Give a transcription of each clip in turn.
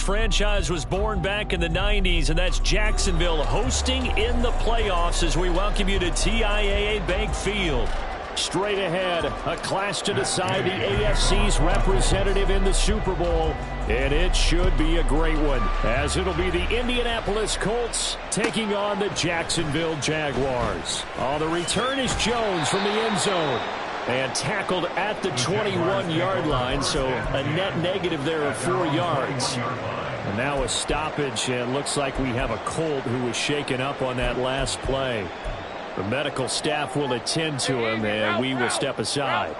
franchise was born back in the 90s, and that's Jacksonville hosting in the playoffs as we welcome you to TIAA Bank Field. Straight ahead, a clash to decide the AFC's representative in the Super Bowl, and it should be a great one, as it'll be the Indianapolis Colts taking on the Jacksonville Jaguars. On the return is Jones from the end zone, and tackled at the 21-yard line, so a net negative there of 4 yards. And now a stoppage, and it looks like we have a Colt who was shaken up on that last play. The medical staff will attend to him, and we will step aside.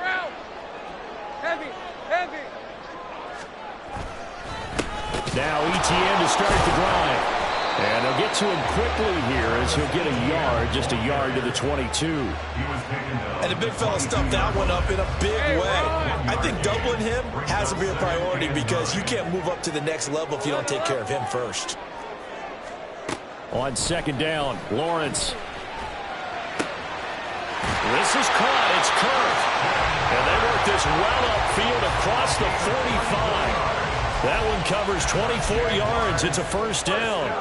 Now ETN to start the drive. And they'll get to him quickly here as he'll get a yard, just a yard to the 22. And the big fella stuffed that one up in a big way. I think doubling him has to be a priority because you can't move up to the next level if you don't take care of him first. On second down, Lawrence. This is caught. It's Kirk. And they work this well upfield across the 45. That one covers 24 yards. It's a first down.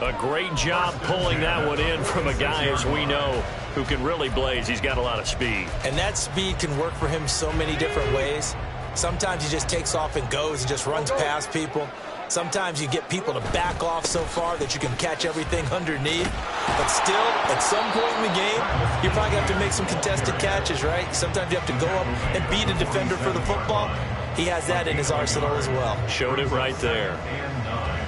A great job pulling that one in from a guy, as we know, who can really blaze. He's got a lot of speed. And that speed can work for him so many different ways. Sometimes he just takes off and goes and just runs past people. Sometimes you get people to back off so far that you can catch everything underneath. But still, at some point in the game, you're probably going to have to make some contested catches, right? Sometimes you have to go up and beat a defender for the football. He has that in his arsenal as well. Showed it right there.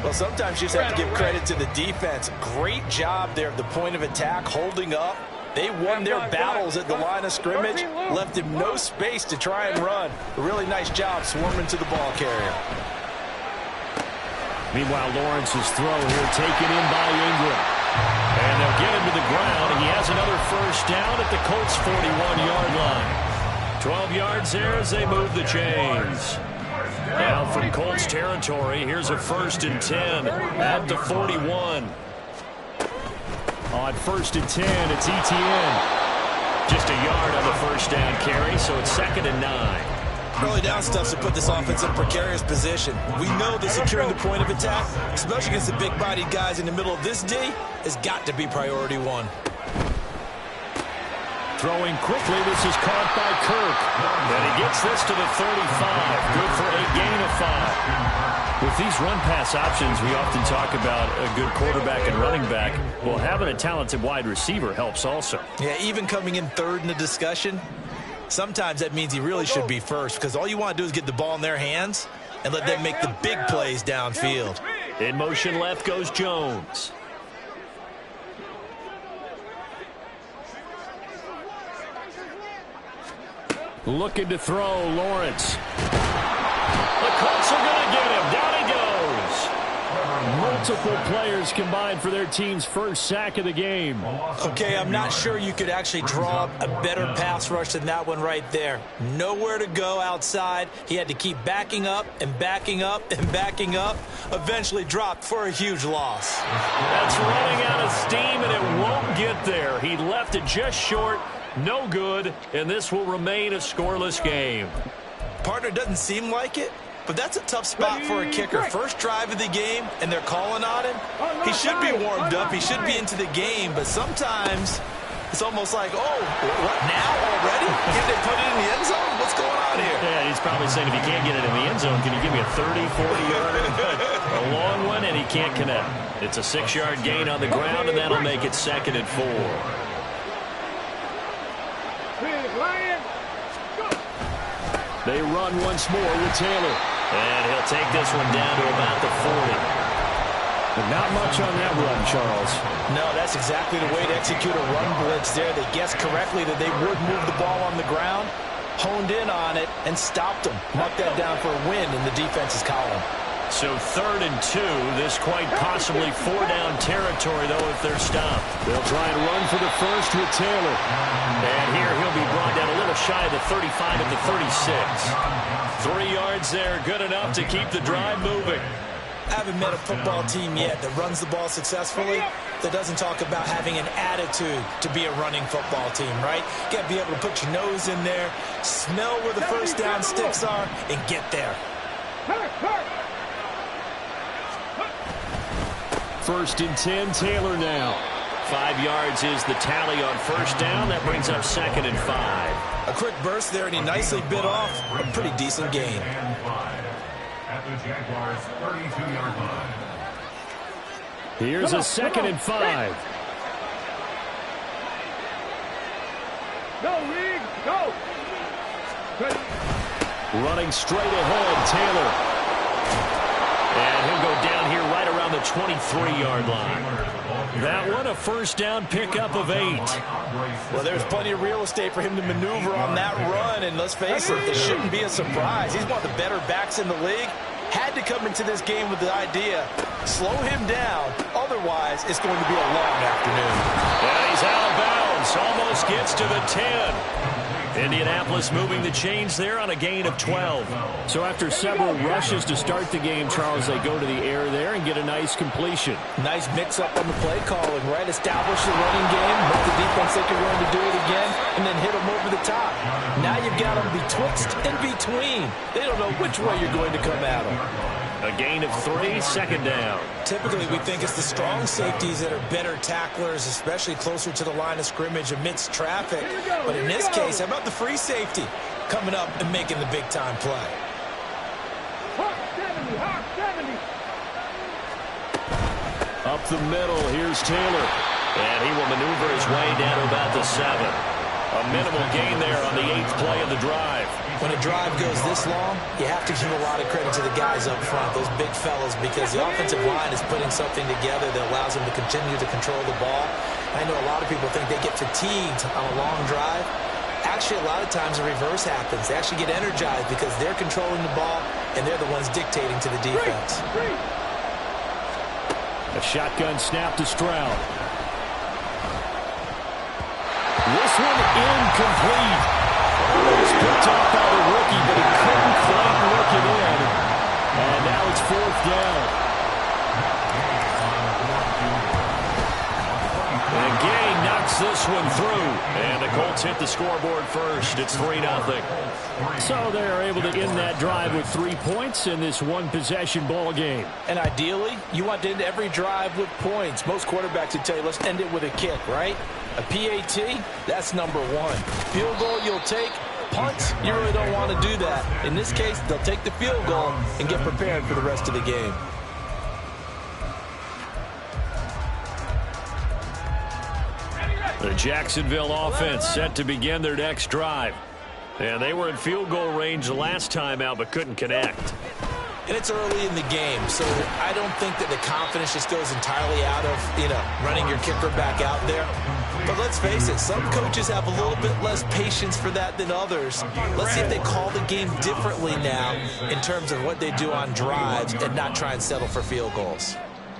Well, sometimes you just have to give credit to the defense. Great job there at the point of attack, holding up. They won their battles at the line of scrimmage, left him no space to try and run. A really nice job swarming to the ball carrier. Meanwhile, Lawrence's throw here taken in by Ingram. And they'll get him to the ground, and he has another first down at the Colts' 41-yard line. 12 yards there as they move the chains. Now from Colts territory, here's a 1st and 10 at the 41. On 1st and 10, it's ETN. Just a yard on the first down carry, so it's 2nd and 9. Early down stuff to put this offense in precarious position. We know that securing the point of attack, especially against the big-bodied guys in the middle of this D, has got to be priority one. Throwing quickly, this is caught by Kirk. And he gets this to the 35. Good for a gain of 5. With these run-pass options, we often talk about a good quarterback and running back. Well, having a talented wide receiver helps also. Yeah, even coming in third in the discussion, sometimes that means he really should be first because all you want to do is get the ball in their hands and let them make the big plays downfield. In motion left goes Jones. Looking to throw, Lawrence. The Colts are going to get him. Down he goes. Multiple players combined for their team's first sack of the game. Okay, I'm not sure you could actually draw a better pass rush than that one right there. Nowhere to go outside. He had to keep backing up and backing up and backing up. Eventually dropped for a huge loss. That's running out of steam, and it won't get there. He left it just short. No good, and this will remain a scoreless game. Partner, doesn't seem like it, but that's a tough spot for a kicker. First drive of the game, and they're calling on him. He should be warmed up. He should be into the game, but sometimes it's almost like, oh, what, now already? Can they put it in the end zone? What's going on here? Yeah, he's probably saying if you can't get it in the end zone, can you give me a 30, 40-yarder? A long one, and he can't connect. It's a 6-yard gain on the ground, and that'll make it 2nd and 4. They run once more with Taylor. And he'll take this one down to about the 40. But not much on that run, Charles. No, that's exactly the way to execute a run blitz there. They guessed correctly that they would move the ball on the ground, honed in on it, and stopped them. Marked that down for a win in the defense's column. So 3rd and 2. This quite possibly 4-down territory, though, if they're stopped. They'll try and run for the first with Taylor. And here he'll be brought down a little shy of the 35 at the 36. 3 yards there, good enough to keep the drive moving. I haven't met a football team yet that runs the ball successfully that doesn't talk about having an attitude to be a running football team, right? You got to be able to put your nose in there, smell where the first down sticks are, and get there. First and 10, Taylor now. 5 yards is the tally on first down. That brings up 2nd and 5. A quick burst there, and he nicely bit off a pretty decent gain. At the Jaguars' 32-yard line. Here's a 2nd and 5. Go, Reed, go! Running straight ahead, Taylor. And he'll go down here right around the 23-yard line. That one a first down pickup of 8. Well, there's plenty of real estate for him to maneuver on that run, and let's face it, it shouldn't be a surprise. He's one of the better backs in the league. Had to come into this game with the idea, slow him down, otherwise it's going to be a long afternoon. And he's out of bounds, almost gets to the 10. Indianapolis moving the chains there on a gain of 12. So after several rushes to start the game, Charles, they go to the air there and get a nice completion. Nice mix-up on the play calling, right? Establish the running game, make the defense think you're going to do it again, and then hit them over the top. Now you've got them betwixt and between. They don't know which way you're going to come at them. A gain of 3, 2nd down. Typically, we think it's the strong safeties that are better tacklers, especially closer to the line of scrimmage amidst traffic. But in this case, how about the free safety coming up and making the big-time play? Hawk 70. Up the middle, here's Taylor. And he will maneuver his way down to about the 7. A minimal gain there on the 8th play of the drive. When a drive goes this long, you have to give a lot of credit to the guys up front, those big fellas, because the offensive line is putting something together that allows them to continue to control the ball. I know a lot of people think they get fatigued on a long drive. Actually, a lot of times the reverse happens. They actually get energized because they're controlling the ball, and they're the ones dictating to the defense. A shotgun snap to Stroud. This one incomplete. Almost picked off by the rookie, but he couldn't quite work it in. And now it's 4th down. And Gay knocks this one through. And the Colts hit the scoreboard first. It's 3-0. So they are able to end that drive with 3 points in this one-possession ball game. And ideally, you want to end every drive with points. Most quarterbacks would tell you, let's end it with a kick, right? A PAT, that's number 1. Field goal you'll take. Punts, you really don't want to do that. In this case, they'll take the field goal and get prepared for the rest of the game. The Jacksonville offense set to begin their next drive. And they were in field goal range the last time out, but couldn't connect. And it's early in the game, so I don't think that the confidence just goes entirely out of, running your kicker back out there. But let's face it, some coaches have a little bit less patience for that than others. Let's see if they call the game differently now in terms of what they do on drives and not try and settle for field goals.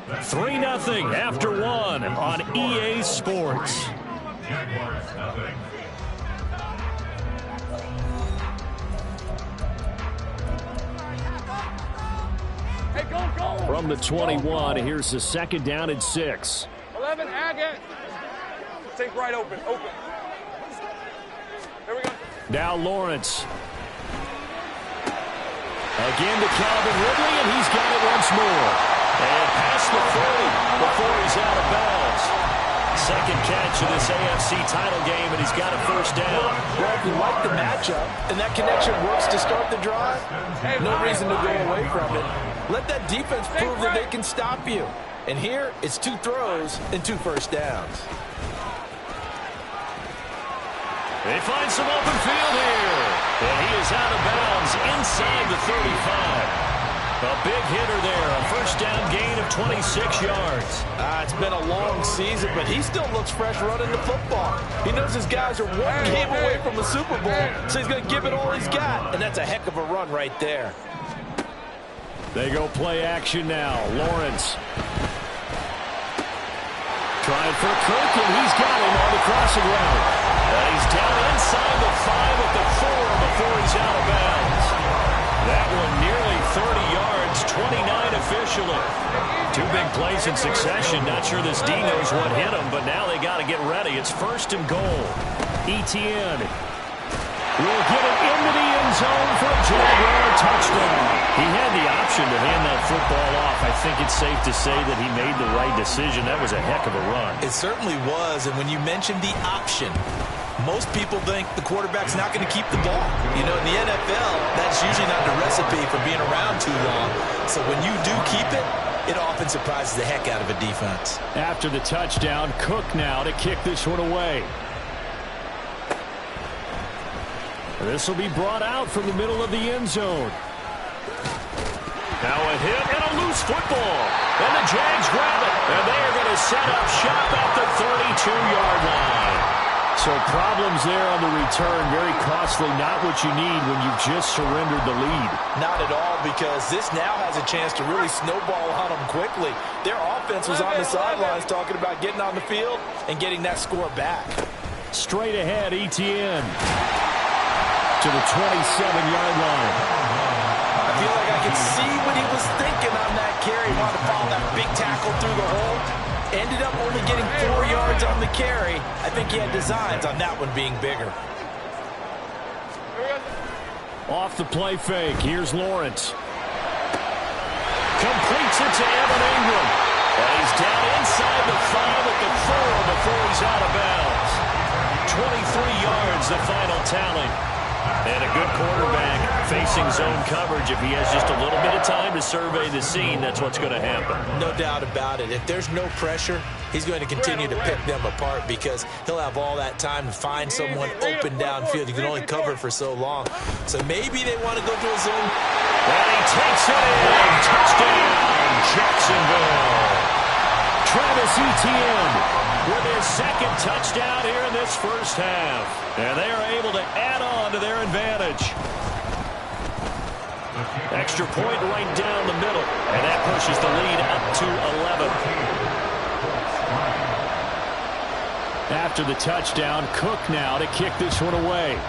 3-0 after 1 on EA Sports. Jaguars, nothing. Hey, go! From the 21, here's the 2nd down and 6. 11, Agate. Take right open. Here we go. Now Lawrence. Again to Calvin Ridley, and he's got it once more. And past the 40 before he's out of bounds. Second catch of this AFC title game, and he's got a first down. Well, if you like the matchup and that connection works to start the drive, no reason to go away from it. Let that defense prove that they can stop you. And here, it's 2 throws and 2 first downs. They find some open field here. And he is out of bounds inside the 35. A big hitter there, a first down gain of 26 yards. It's been a long season, but he still looks fresh running the football. He knows his guys are one game away from a Super Bowl, so he's going to give it all he's got, and that's a heck of a run right there. They go play action now. Lawrence. Trying for Kirk, and he's got him on the crossing route. And he's down inside the 5 at the 4 before he's out of bounds. That one nearly 30 yards, 29 officially. 2 big plays in succession. Not sure this D knows what hit him, but now they got to get ready. It's 1st and goal. Etienne will get it into the end zone for a Jaguar touchdown. He had the option to hand that football off I think it's safe to say that he made the right decision. That was a heck of a run. It certainly was, and when you mentioned the option, most people think the quarterback's not going to keep the ball. You know, in the NFL, that's usually not the recipe for being around too long. So when you do keep it, it often surprises the heck out of a defense. After the touchdown, Cook now to kick this one away. This will be brought out from the middle of the end zone. Now a hit and a loose football. And the Jags grab it. And they are going to set up shop at the 32-yard line. So problems there on the return. Very costly. Not what you need when you've just surrendered the lead. Not at all, because this now has a chance to really snowball on them quickly. Their offense was on the sidelines talking about getting on the field and getting that score back. Straight ahead, Etienne to the 27-yard line. I feel like I can see what he was thinking on that carry. He wanted to follow that big tackle through the hole. Ended up only getting 4 yards on the carry. I think he had designs on that one being bigger. Off the play fake. Here's Lawrence. Completes it to Evan Ingram. And he's down inside the 5 at the 4 before he's out of bounds. 23 yards, the final tally. And a good quarterback facing zone coverage. If he has just a little bit of time to survey the scene, that's what's going to happen. No doubt about it. If there's no pressure, he's going to continue to pick them apart because he'll have all that time to find someone open downfield. You can only cover for so long. So maybe they want to go to a zone. And he takes it in. Touchdown, Jacksonville. Travis Etienne with his second touchdown here in this first half. And they are able to add on to their advantage. Extra point right down the middle. And that pushes the lead up to 11. After the touchdown, Cook now to kick this one away.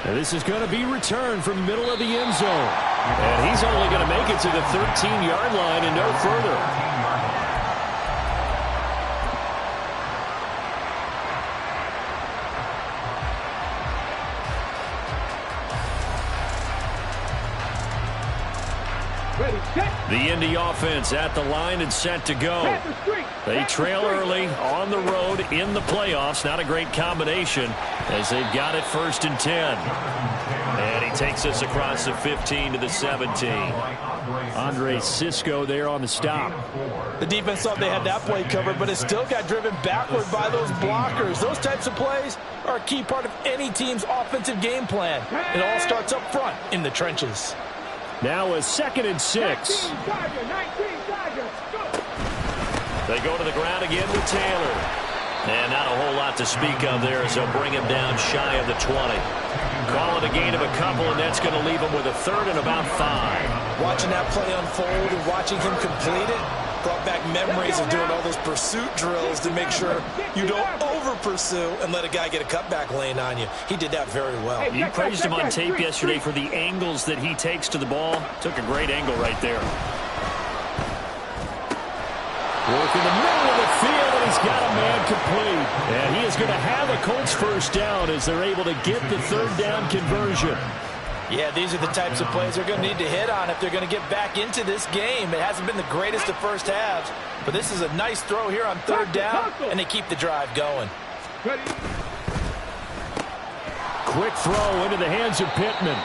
And this is going to be returned from the middle of the end zone. And he's only going to make it to the 13-yard line and no further. The Indy offense at the line and set to go. They trail early on the road in the playoffs. Not a great combination as they've got it 1st and 10. And he takes us across the 15 to the 17. Andre Cisco there on the stop. The defense thought they had that play covered, but it still got driven backward by those blockers. Those types of plays are a key part of any team's offensive game plan. It all starts up front in the trenches. Now a 2nd and 6. They go to the ground again with Taylor. And not a whole lot to speak of there as they'll bring him down shy of the 20. Call it a gain of a couple, and that's going to leave him with a 3rd and about 5. Watching that play unfold and watching him complete it brought back memories of doing all those pursuit drills to make sure you don't over-pursue and let a guy get a cutback lane on you. He did that very well. You praised him on tape yesterday for the angles that he takes to the ball. Took a great angle right there. Work in the middle of the field, and he's got a man complete. And he is going to have a Colts first down as they're able to get the 3rd down conversion. Yeah, these are the types of plays they're going to need to hit on if they're going to get back into this game. It hasn't been the greatest of first halves, but this is a nice throw here on 3rd down, and they keep the drive going. Quick throw into the hands of Pittman.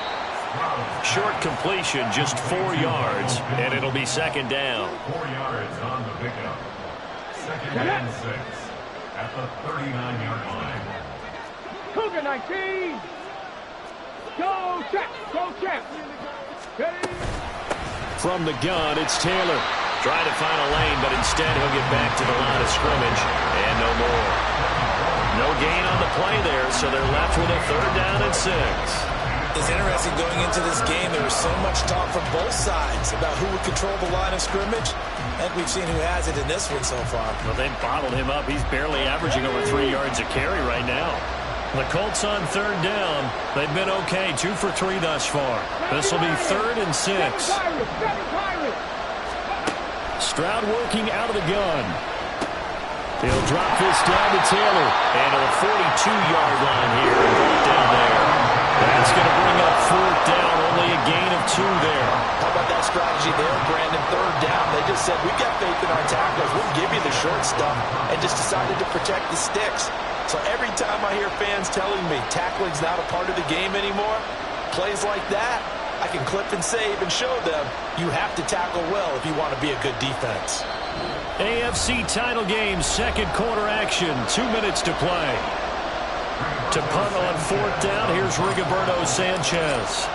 Short completion, just 4 yards, and it'll be 2nd down. 4 yards on the pickup. 2nd and 6 at the 39-yard line. Cougar 19. Go, Jack! Go, Jack! From the gun, it's Taylor. Trying to find a lane, but instead he'll get back to the line of scrimmage, and no more. No gain on the play there, so they're left with a 3rd down and 6. It's interesting going into this game. There was so much talk from both sides about who would control the line of scrimmage. And we've seen who has it in this one so far. Well, they've bottled him up. He's barely averaging over 3 yards a carry right now. The Colts on 3rd down. They've been okay, 2 for 3 thus far. This will be 3rd and 6. Stroud working out of the gun. He'll drop this down to Taylor. And to the 42-yard line here and brought down there. That's going to bring up 4th down, only gain of 2 there. How about that strategy there, Brandon? 3rd down. They just said, we've got faith in our tacklers. We'll give you the short stuff, and just decided to protect the sticks. So every time I hear fans telling me tackling's not a part of the game anymore, plays like that, I can clip and save and show them you have to tackle well if you want to be a good defense. AFC title game, 2nd quarter action, 2 minutes to play. To punt on 4th down, here's Rigoberto Sanchez.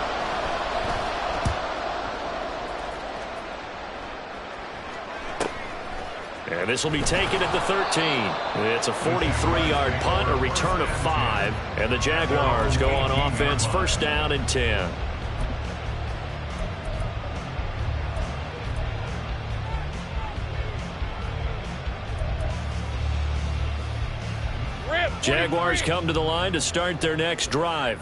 And this will be taken at the 13. It's a 43-yard punt, a return of 5. And the Jaguars go on offense, 1st down and 10. Jaguars come to the line to start their next drive.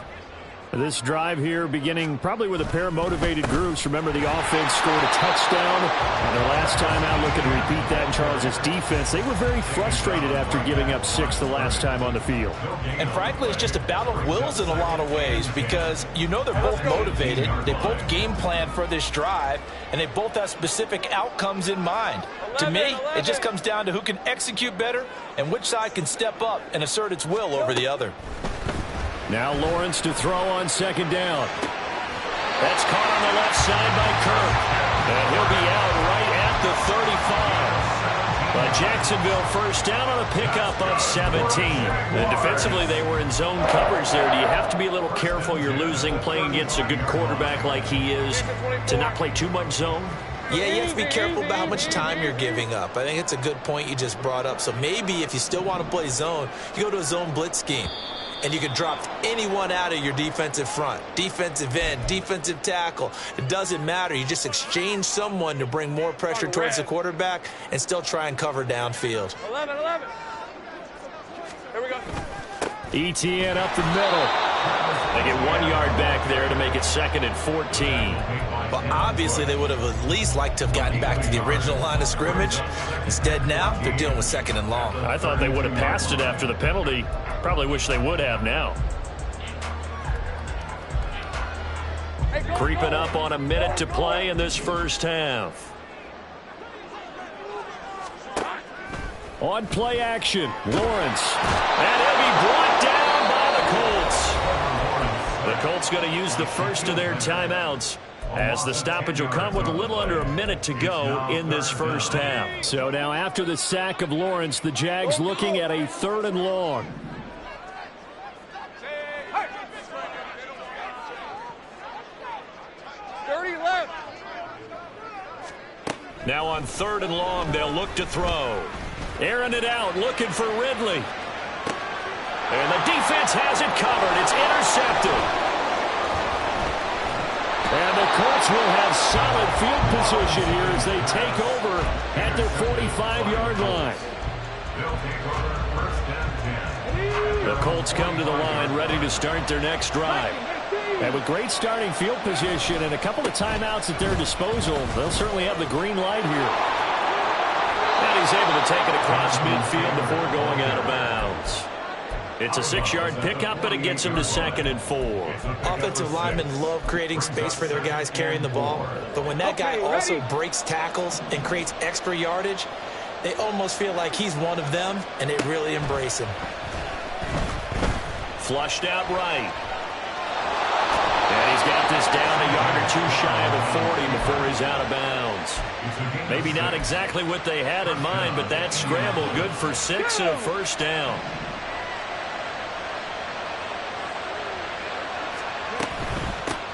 This drive here beginning probably with a pair of motivated groups. Remember, the offense scored a touchdown on their last time out. Looking to repeat that in Charles' defense. They were very frustrated after giving up 6 the last time on the field. And frankly, it's just a battle of wills in a lot of ways, because you know they're both motivated. They both game plan for this drive, and they both have specific outcomes in mind. To me, it just comes down to who can execute better and which side can step up and assert its will over the other. Now Lawrence to throw on 2nd down. That's caught on the left side by Kirk. And he'll be out right at the 35. But Jacksonville 1st down on a pickup of 17. And defensively, they were in zone coverage there. Do you have to be a little careful? You're losing, playing against a good quarterback like he is, to not play too much zone? Yeah, you have to be careful about how much time you're giving up. I think it's a good point you just brought up. So maybe if you still want to play zone, you go to a zone blitz scheme. And you can drop anyone out of your defensive front, defensive end, defensive tackle. It doesn't matter. You just exchange someone to bring more pressure towards the quarterback and still try and cover downfield. 11. Here we go. ETN up the middle. They get 1 yard back there to make it 2nd and 14. But obviously they would have at least liked to have gotten back to the original line of scrimmage. Instead now, they're dealing with 2nd and long. I thought they would have passed it after the penalty. Probably wish they would have now. Creeping up on a minute to play in this 1st half. On play action, Lawrence. And he'll be brought down by the Colts. The Colts going to use the first of their timeouts, as the stoppage will come with a little under a minute to go in this 1st half. So now after the sack of Lawrence, the Jags looking at a 3rd and long. Now on 3rd and long, they'll look to throw. Airing it out, looking for Ridley. And the defense has it covered. It's intercepted. And the Colts will have solid field position here as they take over at their 45-yard line. The Colts come to the line ready to start their next drive. And with great starting field position and a couple of timeouts at their disposal, they'll certainly have the green light here. And he's able to take it across midfield before going out of bounds. It's a 6-yard pickup, but it gets him to 2nd and 4. Offensive linemen love creating space for their guys carrying the ball. But when that guy also breaks tackles and creates extra yardage, they almost feel like he's one of them, and they really embrace him. Flushed out right. And he's got this down a yard or 2 shy of the 40 before he's out of bounds. Maybe not exactly what they had in mind, but that scramble good for 6 and a 1st down.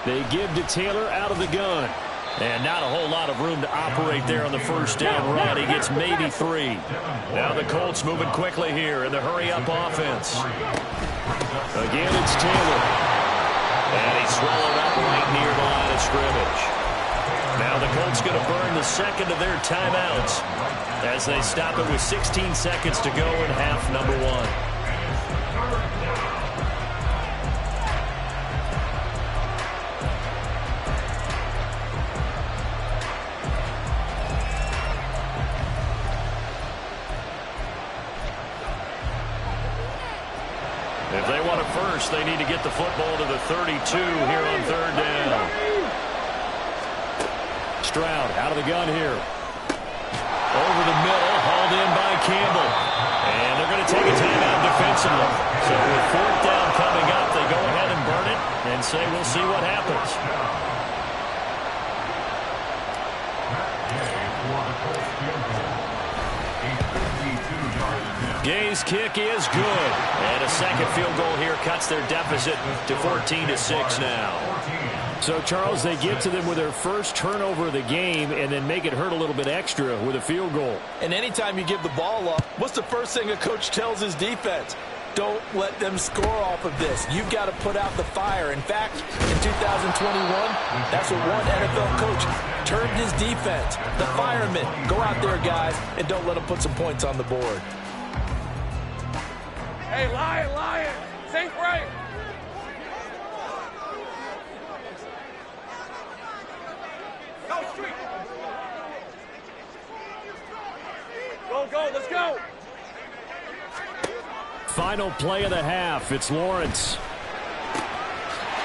They give to Taylor out of the gun. And not a whole lot of room to operate there on the 1st down run. He gets maybe 3. Now the Colts moving quickly here in the hurry-up offense. Again, it's Taylor. And he's swallowed up right near the line of scrimmage. Now the Colts going to burn the 2nd of their timeouts as they stop it with 16 seconds to go in half number 1. If they want a first, they need to get the football to the 32 here on 3rd down. Stroud out of the gun here. Over the middle, hauled in by Campbell. And they're going to take a timeout defensively. So with 4th down coming up, they go ahead and burn it and say we'll see what happens. Gay's kick is good. And a second field goal here cuts their deficit to 14-6 now. So, Charles, they get to them with their first turnover of the game and then make it hurt a little bit extra with a field goal. And anytime you give the ball up, what's the first thing a coach tells his defense? Don't let them score off of this. You've got to put out the fire. In fact, in 2021, that's what one NFL coach termed his defense. The firemen. Go out there, guys, and don't let them put some points on the board. Hey, Lion, think right. Go, street. Go, let's go. Final play of the half. It's Lawrence.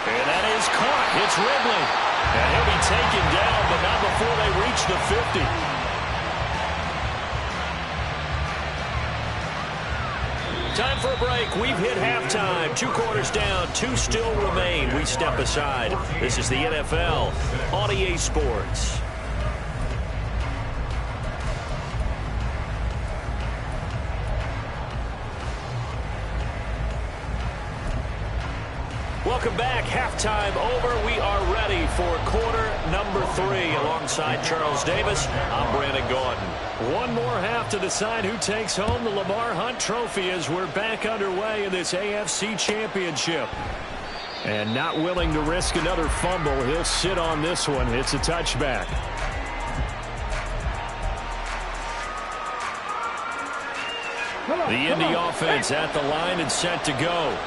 And that is caught. It's Ridley. And he'll be taken down, but not before they reach the 50. Time for a break. We've hit halftime. 2 quarters down. 2 still remain. We step aside. This is the NFL on EA Sports. Welcome back. Halftime over. We are ready for quarter number 3. Alongside Charles Davis, I'm Brandon Gordon. One more half to decide who takes home the Lamar Hunt Trophy as we're back underway in this AFC Championship. And not willing to risk another fumble, he'll sit on this one. It's a touchback. The Indy offense at the line and set to go.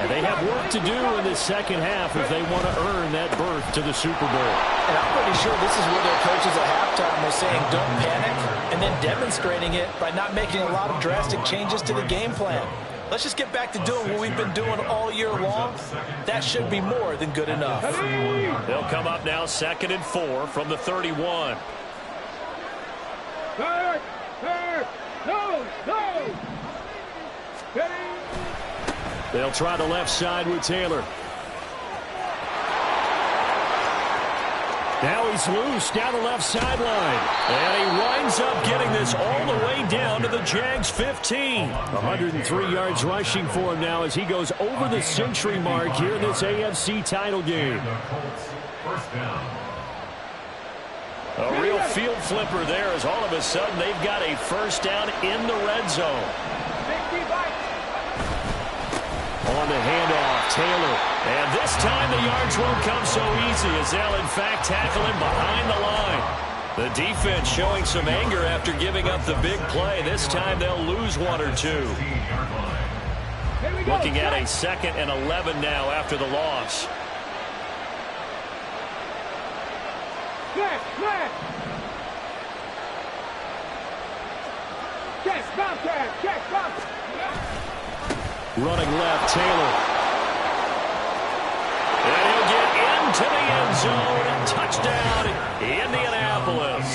And they have work to do in this second half if they want to earn that berth to the Super Bowl. And I'm pretty sure this is where their coaches at halftime were saying don't panic, and then demonstrating it by not making a lot of drastic changes to the game plan. Let's just get back to doing what we've been doing all year long. That should be more than good enough. They'll come up now 2nd and 4 from the 31. No. They'll try the left side with Taylor. Now he's loose down the left sideline. And he winds up getting this all the way down to the Jags 15. 103 yards rushing for him now as he goes over the century mark here in this AFC title game. A real field flipper there as all of a sudden they've got a first down in the red zone. On the handoff, Taylor. And this time the yards won't come so easy as they'll in fact tackle him behind the line. The defense showing some anger after giving up the big play. This time they'll lose 1 or 2. Looking at a 2nd and 11 now after the loss. Running left, Taylor. And he'll get into the end zone. Touchdown, Indianapolis.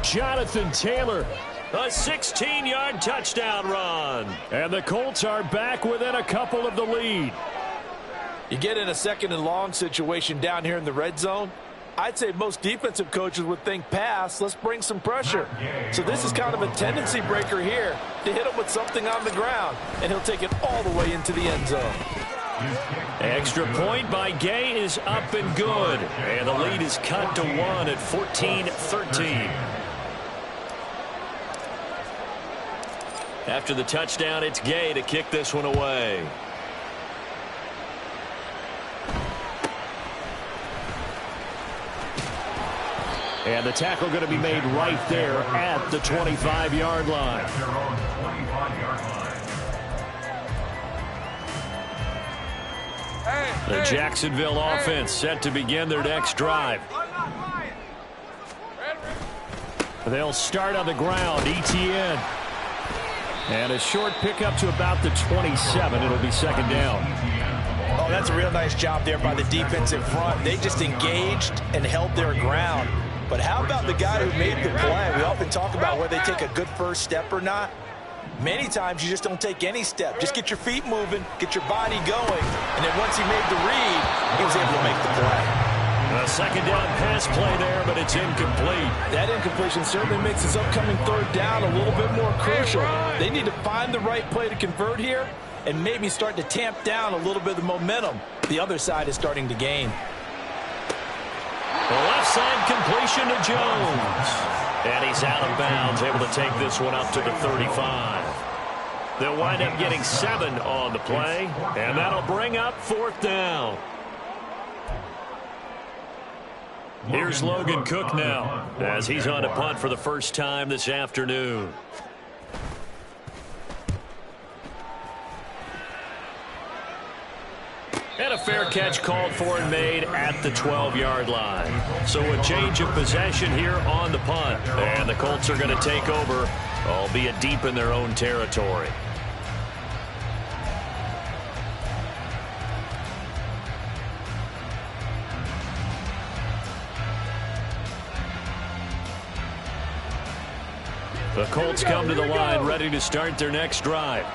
Jonathan Taylor, a 16-yard touchdown run. And the Colts are back within a couple of the lead. You get in a 2nd and long situation down here in the red zone. I'd say most defensive coaches would think pass, let's bring some pressure. So this is kind of a tendency breaker here to hit him with something on the ground, and he'll take it all the way into the end zone. Extra point by Gay is up and good. And the lead is cut to 1 at 14-13. After the touchdown, it's Gay to kick this one away. And the tackle going to be made right there at the 25-yard line. The Jacksonville offense set to begin their next drive. They'll start on the ground. Etienne. And a short pickup to about the 27. It'll be 2nd down. Oh, that's a real nice job there by the defensive front. They just engaged and held their ground. But how about the guy who made the play? We often talk about whether they take a good first step or not. Many times you just don't take any step. Just get your feet moving, get your body going, and then once he made the read, he was able to make the play. A second down pass play there, but it's incomplete. That incompletion certainly makes his upcoming third down a little bit more crucial. They need to find the right play to convert here and maybe start to tamp down a little bit of the momentum the other side is starting to gain. The left side completion to Jones. And he's out of bounds, able to take this one up to the 35. They'll wind up getting 7 on the play, and that'll bring up 4th down. Here's Logan Cook now, as he's on to punt for the first time this afternoon. And a fair catch called for and made at the 12-yard line. So a change of possession here on the punt. And the Colts are going to take over, albeit deep in their own territory. The Colts come to the line ready to start their next drive.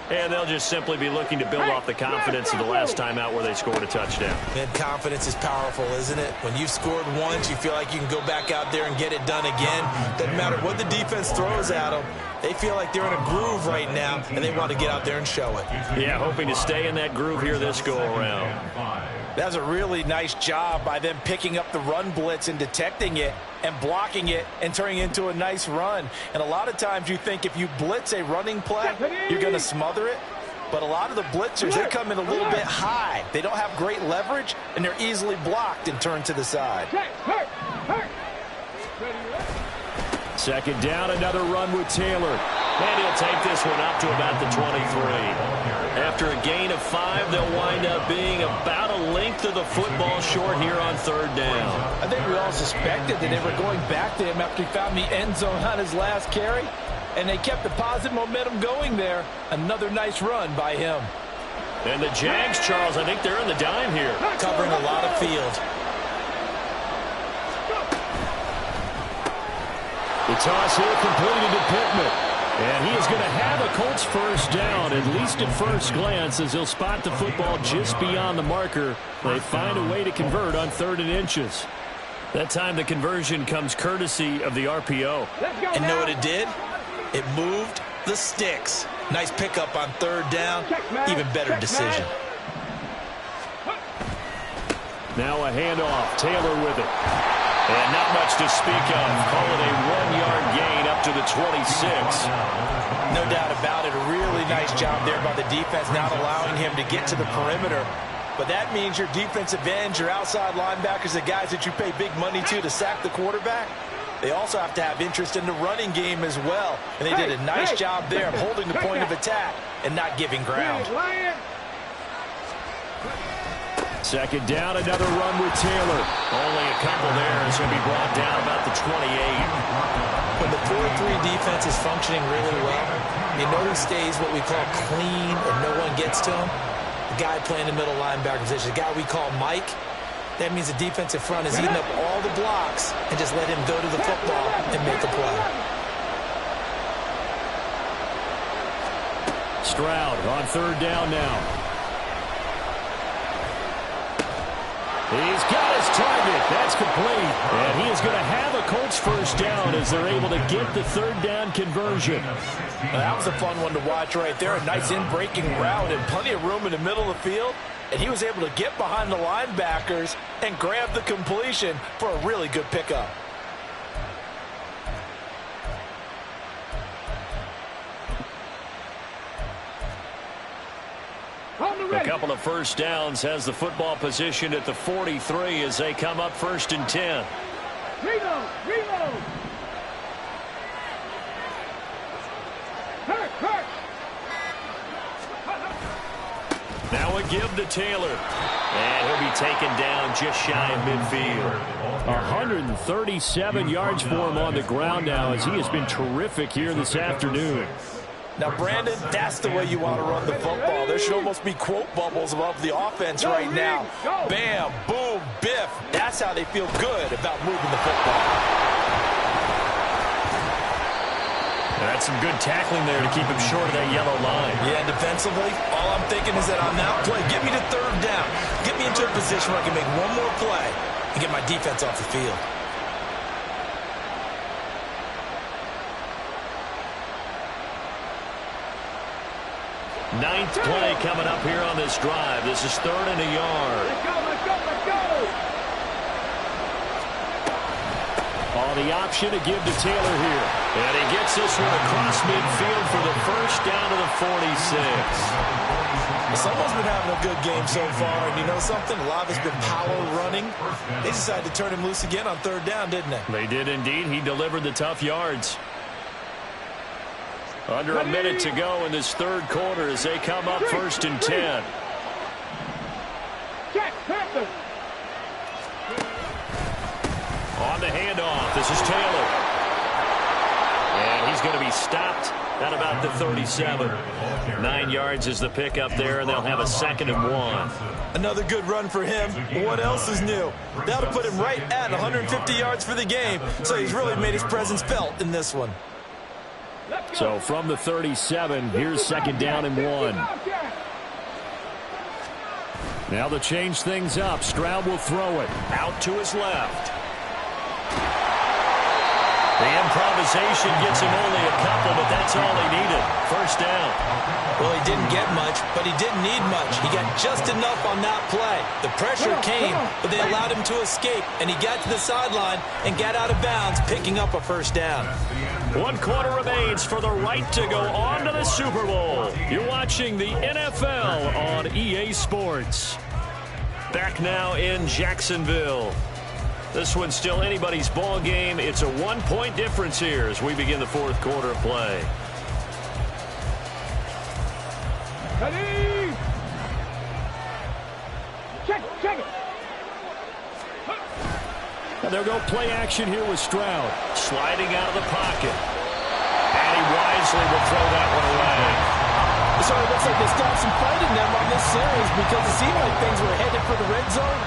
And they'll just simply be looking to build off the confidence of the last time out where they scored a touchdown. And confidence is powerful, isn't it? When you've scored once, you feel like you can go back out there and get it done again. Doesn't matter what the defense throws at them. They feel like they're in a groove right now, and they want to get out there and show it. Yeah, hoping to stay in that groove here this go-around. That's a really nice job by them picking up the run blitz and detecting it and blocking it and turning it into a nice run. And a lot of times you think if you blitz a running play, you're going to smother it. But a lot of the blitzers, they come in a little bit high. They don't have great leverage, and they're easily blocked and turned to the side. Second down, another run with Taylor. And he'll take this one up to about the 23. After a gain of 5, they'll wind up being about a length of the football short here on 3rd down. I think we all suspected that they were going back to him after he found the end zone on his last carry, and they kept the positive momentum going there. Another nice run by him. And the Jags, Charles, I think they're in the dime here. Covering a lot of field. The toss here completed to Pittman. And he is going to have a Colts first down, at least at first glance, as he'll spot the football just beyond the marker. They find a way to convert on 3rd and inches. That time the conversion comes courtesy of the RPO. And know what it did? It moved the sticks. Nice pickup on 3rd down. Even better decision. Now a handoff. Taylor with it. And not much to speak of. Call it a 1-yard gain up to the 26. No doubt about it. A really nice job there by the defense, not allowing him to get to the perimeter. But that means your defensive ends, your outside linebackers, the guys that you pay big money to sack the quarterback, they also have to have interest in the running game as well. And they did a nice job there of holding the point of attack and not giving ground. Second down, another run with Taylor. Only a couple there as he'll be brought down about the 28. When the 4-3 defense is functioning really well, you know who stays what we call clean and no one gets to him? The guy playing the middle linebacker position, the guy we call Mike. That means the defensive front is eating up all the blocks and just let him go to the football and make a play. Stroud on 3rd down now. He's got his target. That's complete. And he is going to have a Colts first down as they're able to get the 3rd down conversion. Now, that was a fun one to watch right there. A nice in-breaking route and plenty of room in the middle of the field. And he was able to get behind the linebackers and grab the completion for a really good pickup. A couple of first downs has the football position at the 43 as they come up 1st and 10. Reload! Reload! Hurt! Now a give to Taylor. And he'll be taken down just shy of midfield. 137 yards for him on the ground now as he has been terrific here this afternoon. Now, Brandon, that's the way you want to run the football. There should almost be quote bubbles above the offense right now. Bam, boom, biff. That's how they feel good about moving the football. That's some good tackling there to keep him short of that yellow line. Yeah, defensively, all I'm thinking is that on that play, get me to third down. Get me into a position where I can make one more play and get my defense off the field. Ninth play coming up here on this drive. This is 3rd and a yard. Let's go, let's go, let's go! Oh, the option to give to Taylor here. And he gets this one across midfield for the first down to the 46. Someone's been having a good game so far, and you know something? A lot of it's been power running. They decided to turn him loose again on 3rd down, didn't they? They did indeed. He delivered the tough yards. Under a minute to go in this 3rd quarter as they come up 1st and 10. Check, Panthers! On the handoff, this is Taylor. And he's going to be stopped at about the 37. 9 yards is the pickup there, and they'll have a 2nd and 1. Another good run for him. What else is new? That'll put him right at 150 yards for the game, so he's really made his presence felt in this one. So from the 37, here's 2nd down and 1. Now to change things up, Stroud will throw it out to his left. The improvisation gets him only a couple, but that's all he needed. 1st down. Well, he didn't get much, but he didn't need much. He got just enough on that play. The pressure came, but they allowed him to escape, and he got to the sideline and got out of bounds, picking up a 1st down. 1 quarter remains for the right to go on to the Super Bowl. You're watching the NFL on EA Sports. Back now in Jacksonville. This one's still anybody's ball game. It's a 1-point difference here as we begin the 4th quarter of play. Ready? Check it. And they'll go play action here with Stroud. Sliding out of the pocket. And he wisely will throw that one away. So it looks like they stopped some fighting them on this series because it seemed like things were headed for the red zone.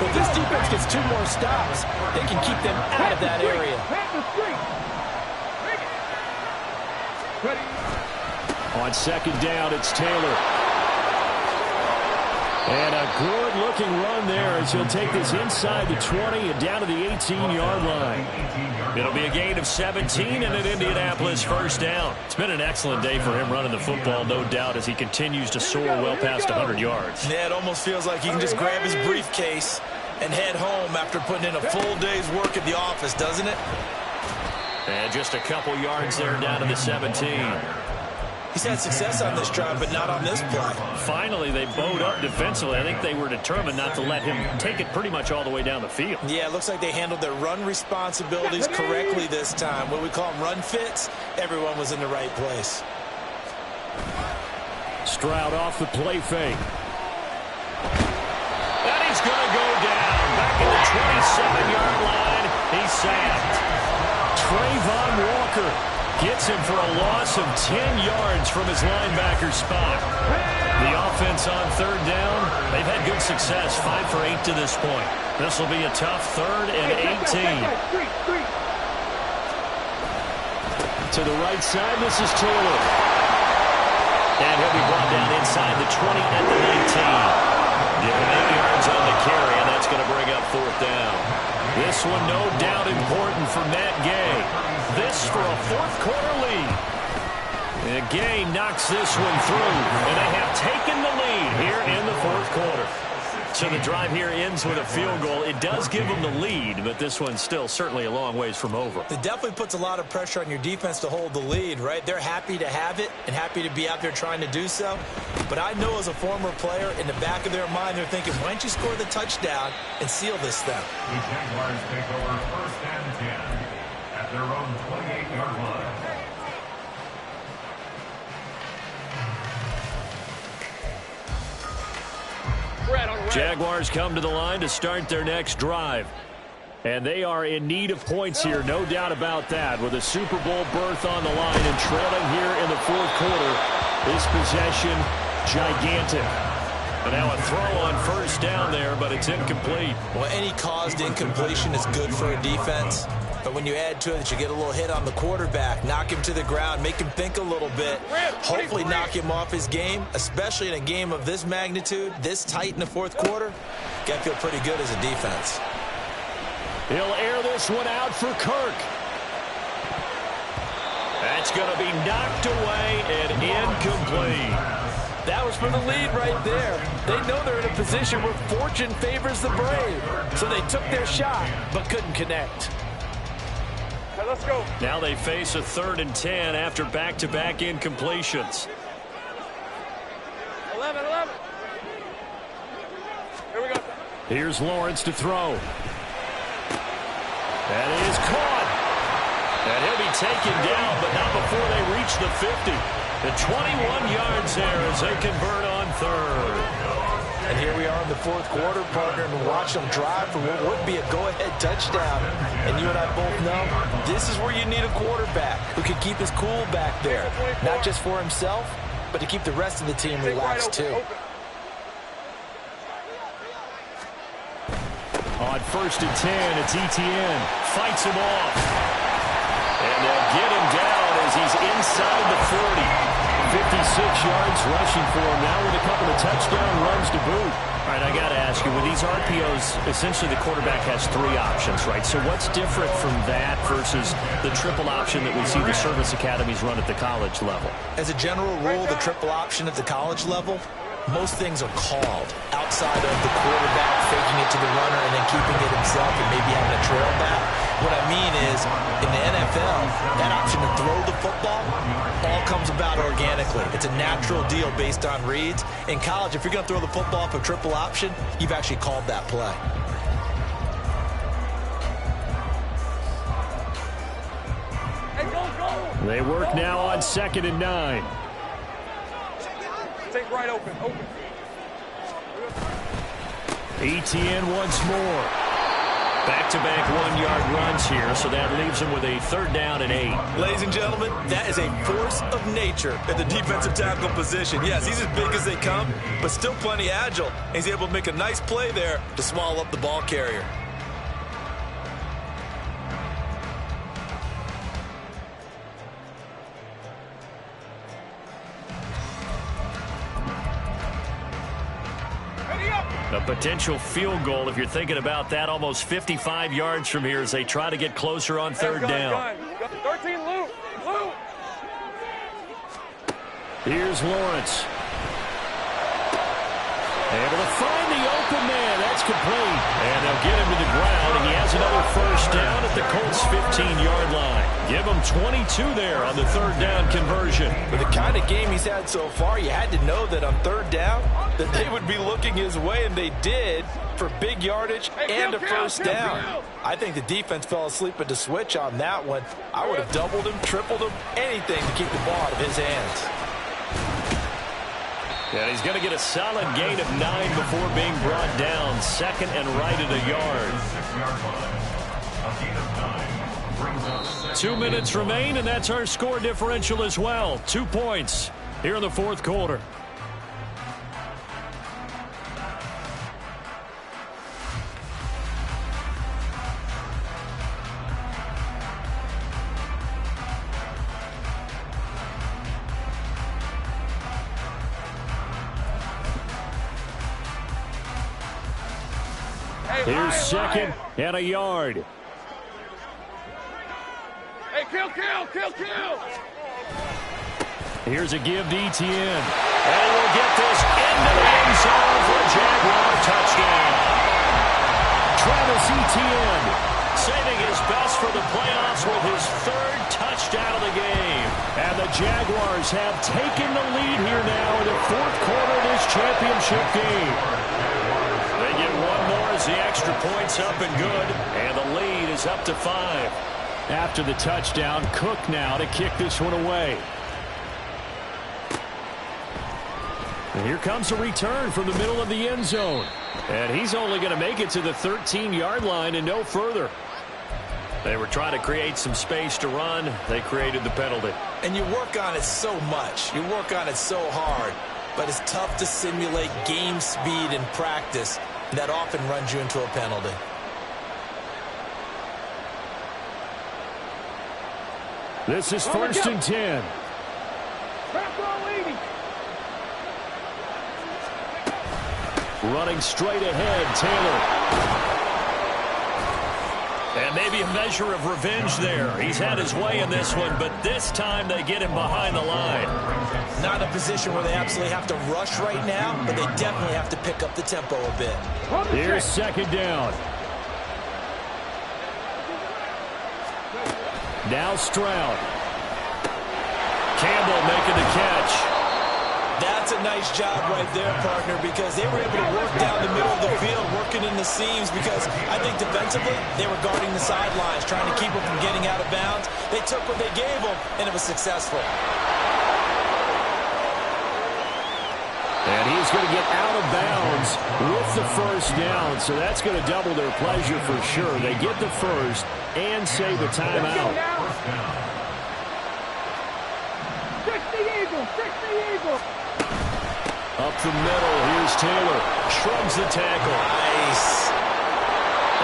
But this defense gets 2 more stops. They can keep them out of that area. On 2nd down, it's Taylor. And a good-looking run there as he'll take this inside the 20 and down to the 18-yard line. It'll be a gain of 17 and an Indianapolis 1st down. It's been an excellent day for him running the football, no doubt, as he continues to soar well past 100 yards. Yeah, it almost feels like he can just grab his briefcase and head home after putting in a full day's work at the office, doesn't it? And just a couple yards there down to the 17. He's had success on this drive, but not on this play. Finally, they bowed up defensively. I think they were determined not to let him take it pretty much all the way down the field. Yeah, it looks like they handled their run responsibilities correctly this time. What we call them run fits, everyone was in the right place. Stroud off the play fake. And he's going to go down. Back at the 27-yard line, he's sacked. Trayvon Walker gets him for a loss of 10 yards from his linebacker spot. The offense on 3rd down, they've had good success, 5 for 8 to this point. This will be a tough 3rd and 18. To the right side, this is Taylor. And he'll be brought down inside the 20 at the 19. Give him 8 yards on the carry, and that's going to bring up 4th down. This one no doubt important for Matt Gay. This for a 4th quarter lead. And Gay knocks this one through, and they have taken the lead here in the 4th quarter. So the drive here ends with a field goal. It does give them the lead, but this one's still certainly a long ways from over. It definitely puts a lot of pressure on your defense to hold the lead, right? They're happy to have it and happy to be out there trying to do so. But I know as a former player, in the back of their mind, they're thinking, why don't you score the touchdown and seal this thing? The Jaguars take over 1st and 10 at their own 28-yard line. Jaguars come to the line to start their next drive. And they are in need of points here, no doubt about that. With a Super Bowl berth on the line and trailing here in the fourth quarter, this possession gigantic. And now a throw on first down there, but it's incomplete. Well, any caused incompletion is good for a defense. But when you add to it that you get a little hit on the quarterback, knock him to the ground, make him think a little bit, hopefully knock him off his game, especially in a game of this magnitude, this tight in the fourth quarter, got to feel pretty good as a defense. He'll air this one out for Kirk. That's going to be knocked away and incomplete. That was for the lead right there. They know they're in a position where fortune favors the brave. So they took their shot, but couldn't connect. Hey, let's go. Now they face a 3rd and 10 after back-to-back incompletions. 11. Here we go. Here's Lawrence to throw. That is caught. And he'll be taken down, but not before they reach the 50. The 21 yards there as they convert on 3rd. And here we are in the fourth quarter, partner, and watch them drive for what would be a go-ahead touchdown. And you and I both know this is where you need a quarterback who can keep his cool back there. Not just for himself, but to keep the rest of the team relaxed too. On 1st and 10, it's Etienne. Fights him off. And they'll get him down as he's inside the 40. 56 yards rushing for him now with a couple of touchdown runs to boot. All right, I got to ask you, with these RPOs, essentially the quarterback has 3 options, right? So what's different from that versus the triple option that we see the service academies run at the college level? As a general rule, the triple option at the college level, most things are called outside of the quarterback faking it to the runner and then keeping it himself and maybe having a trail back. What I mean is, in the NFL, that option to throw the football all comes about organically. It's a natural deal based on reads. In college, if you're going to throw the football for triple option, you've actually called that play. Hey, go. They work now on 2nd and 9. Take right open. Etienne once more. Back-to-back 1-yard runs here, so that leaves him with a 3rd down and 8. Ladies and gentlemen, that is a force of nature at the defensive tackle position. Yes, he's as big as they come, but still plenty agile. He's able to make a nice play there to swallow up the ball carrier. A potential field goal, if you're thinking about that, almost 55 yards from here as they try to get closer on 3rd down. 13, Lou. Here's Lawrence. Able to find the open man. That's complete. And they'll get him to the ground, and he has another 1st down at the Colts' 15-yard line. Give him 22 there on the 3rd down conversion. With the kind of game he's had so far, you had to know that on 3rd down, that they would be looking his way, and they did, for big yardage and a 1st down. I think the defense fell asleep at the switch on that one. I would have doubled him, tripled him, anything to keep the ball out of his hands. And he's going to get a solid gain of 9 before being brought down. 2nd and right at a yard. 2 minutes remain, and that's our score differential as well. 2 points here in the fourth quarter. Here's 2nd and a yard. Hey, kill. Here's a give to Etienne. And we'll get this into the end zone for a Jaguar touchdown. Travis Etienne saving his best for the playoffs with his 3rd touchdown of the game. And the Jaguars have taken the lead here now in the fourth quarter of this championship game. They get one more as the extra point's up and good. And the lead is up to 5. After the touchdown, Cook now to kick this one away. And here comes a return from the middle of the end zone. And he's only going to make it to the 13-yard line and no further. They were trying to create some space to run. They created the penalty. And you work on it so much. You work on it so hard. But it's tough to simulate game speed in practice. And that often runs you into a penalty. This is 1st and 10. Running straight ahead, Taylor. And maybe a measure of revenge there. He's had his way in this one, but this time they get him behind the line. Not a position where they absolutely have to rush right now, but they definitely have to pick up the tempo a bit. Here's 2nd down. Now Stroud. Campbell making the catch. That's a nice job right there, partner, because they were able to work down the middle of the field, working in the seams, because I think defensively they were guarding the sidelines, trying to keep them from getting out of bounds. They took what they gave them, and it was successful. And he's going to get out of bounds with the 1st down, so that's going to double their pleasure for sure. They get the 1st and save the timeout. 60 Eagles, 60 Eagles. Up the middle, here's Taylor. Shrugs the tackle. Nice.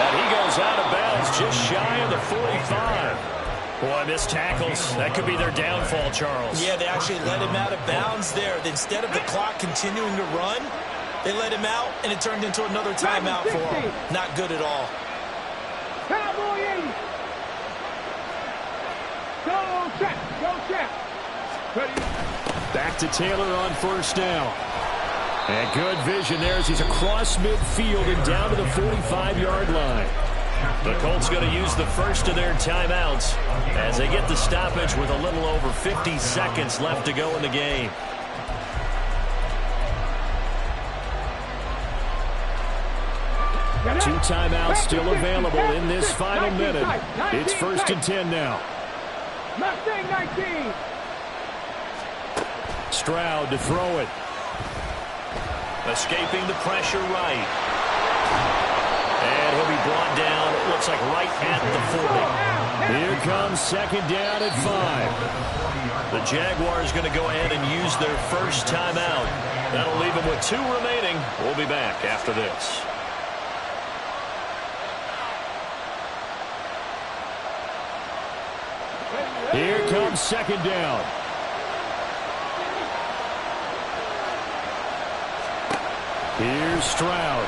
And he goes out of bounds just shy of the 45. Boy, missed tackles. That could be their downfall, Charles. Yeah, they actually let him out of bounds there. Instead of the clock continuing to run, they let him out, and it turned into another timeout for him. Not good at all. Cowboy 80. Go check, go check. Back to Taylor on 1st down. And good vision there as he's across midfield and down to the 45-yard line. The Colts going to use the first of their timeouts as they get the stoppage with a little over 50 seconds left to go in the game. Two timeouts still available in this final minute. It's 1st and 10 now. Mustang 19. Stroud to throw it. Escaping the pressure right. And he'll be brought down, it looks like right at the 40. Here comes 2nd down at 5. The Jaguars going to go ahead and use their first timeout. That'll leave them with 2 remaining. We'll be back after this. Here comes 2nd down. Here's Stroud.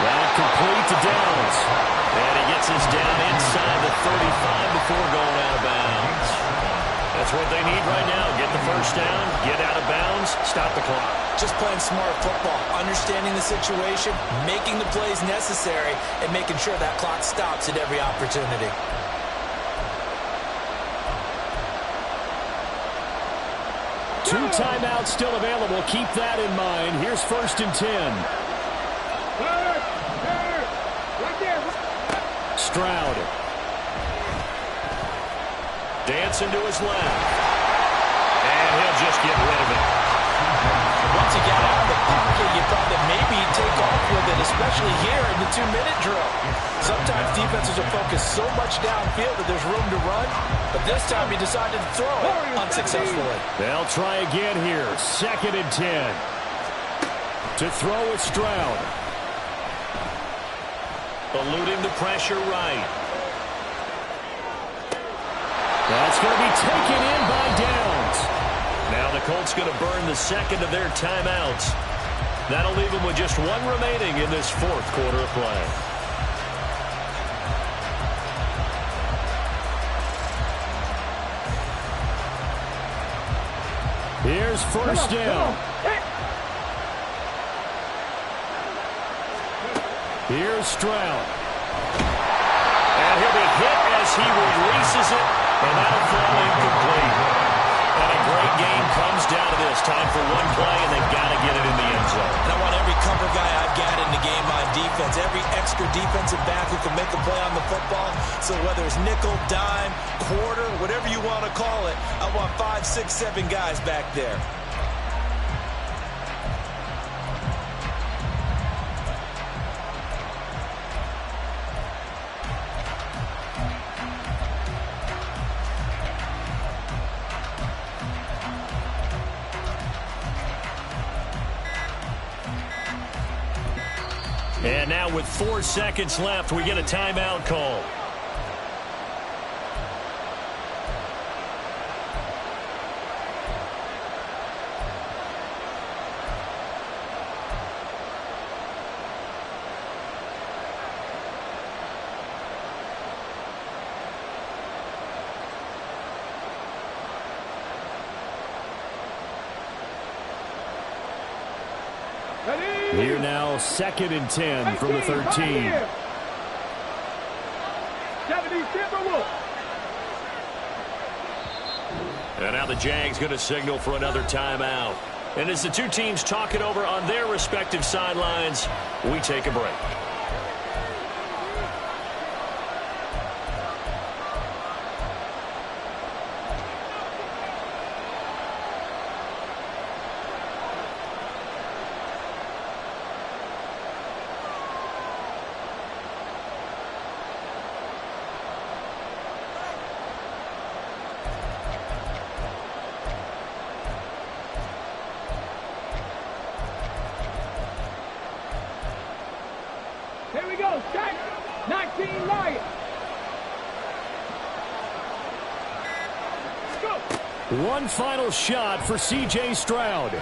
Route complete to Downs. And he gets us down inside the 35 before going out of bounds. That's what they need right now. Get the 1st down, get out of bounds, stop the clock. Just playing smart football, understanding the situation, making the plays necessary, and making sure that clock stops at every opportunity. Two timeouts still available. Keep that in mind. Here's 1st and 10. Stroud. Dancing to his left. And he'll just get rid of it. Once he got out of the pocket, you thought that maybe he'd take off with it, especially here in the 2-minute drill. Sometimes defenses will focus so much downfield that there's room to run, but this time he decided to throw it unsuccessfully. They'll try again here. 2nd and 10. To throw with Stroud. Eluding the pressure right. That's going to be taken in by Downs. Now the Colts going to burn the 2nd of their timeouts. That'll leave them with just 1 remaining in this 4th quarter of play. Here's 1st down. Here's Stroud. And he'll be hit as he releases it, and that'll fall incomplete. And a great game comes down to this. Time for one play, and they've got to get it in the end zone. And I want every cover guy I've got in the game on defense, every extra defensive back who can make a play on the football. So whether it's nickel, dime, quarter, whatever you want to call it, I want 5, 6, 7 guys back there. And now with 4 seconds left, we get a timeout call. Here now, 2nd and 10 from the 13. 70 Timberwolves. And now the Jags going to signal for another timeout. And as the two teams talk it over on their respective sidelines, we take a break. Here we go, set. 19 Lions. Let's go. One final shot for C.J. Stroud.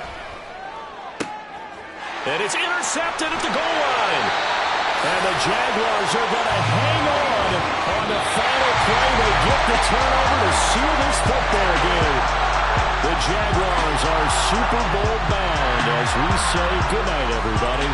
And it's intercepted at the goal line. And the Jaguars are going to hang on the final play. They get the turnover to seal this football game. The Jaguars are Super Bowl bound as we say goodnight, everybody.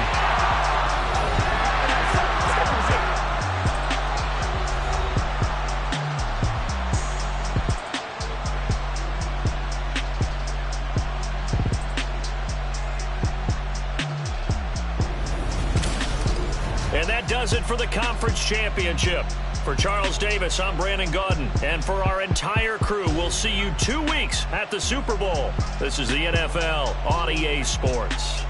And that does it for the conference championship. For Charles Davis, I'm Brandon Gaudin. And for our entire crew, we'll see you 2 weeks at the Super Bowl. This is the NFL on EA Sports.